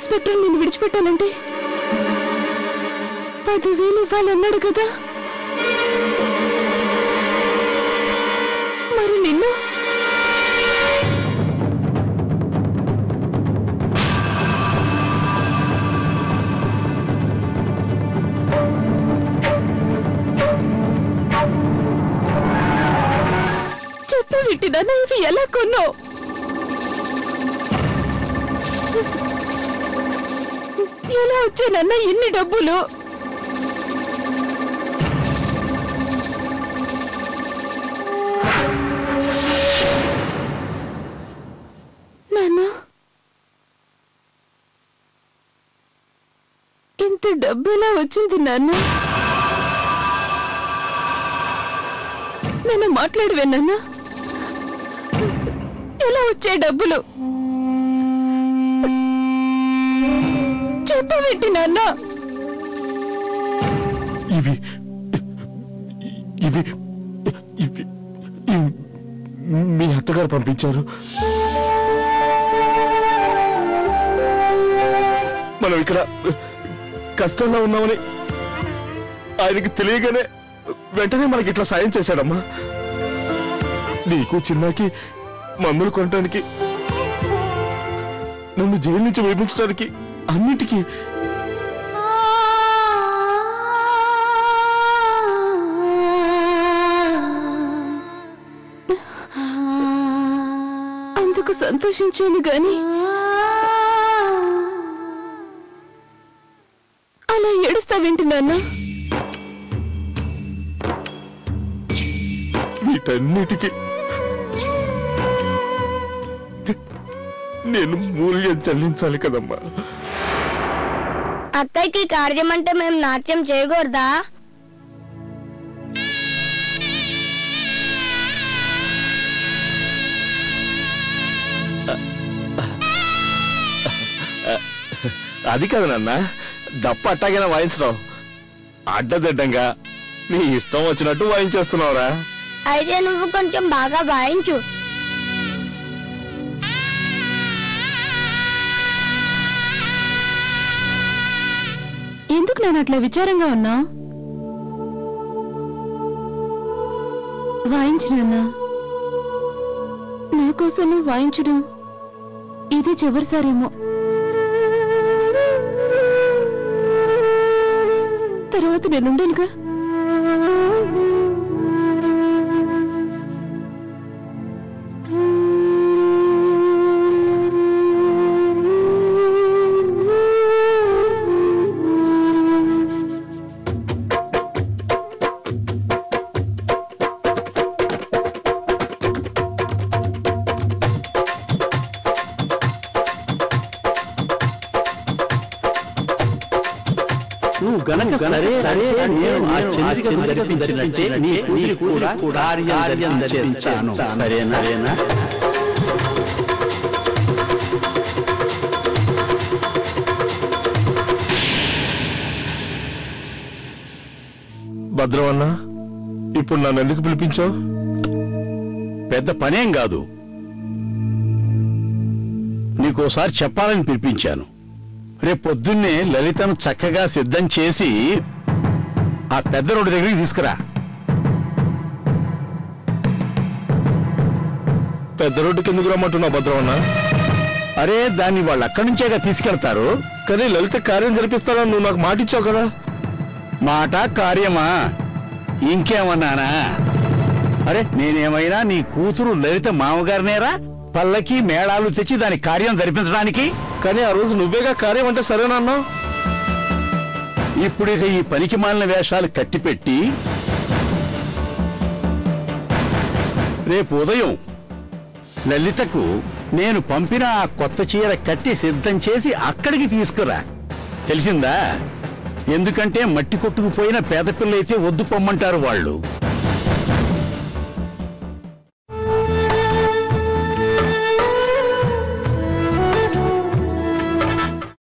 Inspector నేను విడిచిపెట్టాలంటే 10,000 ఇవ్వాలన్నాడు కదా. మరి నిన్ను చెప్పు విట్టిదానా, ఇవి ఎలా కొన్నావు? ఎలా వచ్చానన్నా ఇన్ని డబ్బులు? నాన్న, ఇంత డబ్బు ఎలా వచ్చింది నాన్న? నాన్న మాట్లాడవే నాన్న, ఎలా వచ్చాయి డబ్బులు? చెప్పబెట్టి నాన్న. ఇవి ఇవి ఇవి మీ అత్తగారు పంపించారు. మనం ఇక్కడ కష్టంలో ఉన్నామని ఆయనకి తెలియగానే వెంటనే మనకి ఇట్లా సాయం చేశాడమ్మా. నీకు చిన్నకి మందులు కొనడానికి, నన్ను జైలు నుంచి విడిపించడానికి, అన్నిటికీ. అందుకు సంతోషించాను గాని అలా ఏడుస్తావేంటి నాన్న? వీటన్నిటికీ నేను మూల్యం చెల్లించాలి కదమ్మా. అత్తయ్యకి కార్యం అంటే మేము నాట్యం చేయకూడదా? అది కదా నాన్న, దప్ప అట్టాగైనా వాయించడం. అడ్డదిడ్డంగా నీ ఇష్టం వచ్చినట్టు వాయించేస్తున్నావురా. అయితే నువ్వు కొంచెం బాగా వాయించు. ఎందుకు నేను అట్లా విచారంగా ఉన్నా? వాయించినన్నా, నా కోసం నువ్వు వాయించడం ఇదే చివరిసారేమో. తర్వాత నేనుండనుగా. నువ్వు గనక సరే నేను ఆ చంద్రిక జరిపించినట్టే నీ కూతురి కూడా కార్యం జరిపించాను. సరేనా? భద్రం అన్నా, ఇప్పుడు నన్ను ఎందుకు పిలిపించావు? పెద్ద పనేం కాదు, నీకోసారి చెప్పాలని పిలిపించాను. రేపు పొద్దున్నే లలితను చక్కగా సిద్ధం చేసి ఆ పెద్ద రోడ్డు దగ్గరికి తీసుకురా. పెద్ద రోడ్డుకి ఎందుకు రమ్మంటున్నావు భద్రం అన్నా? అరే, దాన్ని వాళ్ళు అక్కడి నుంచేగా తీసుకెళ్తారు. కానీ లలిత కార్యం జరిపిస్తానని నువ్వు నాకు మాట ఇచ్చావు కదా. మాట కార్యమా? ఇంకేమన్నానా? అరే, నేనేమైనా నీ కూతురు లలిత మామగారినేరా పల్లకి మేళాలు తెచ్చి దాని కార్యం జరిపించడానికి? కానీ ఆ రోజు నువ్వేగా కార్యం అంటే సరేనా అన్నావు. ఇప్పుడు ఈ పనికి మాలిన వేషాలు కట్టిపెట్టి రేపు ఉదయం లలితకు నేను పంపిన ఆ కొత్త చీర కట్టి సిద్ధం చేసి అక్కడికి తీసుకురా. తెలిసిందా? ఎందుకంటే మట్టి కొట్టుకుపోయిన పేద పిల్లైతే వద్దు పొమ్మంటారు వాళ్ళు.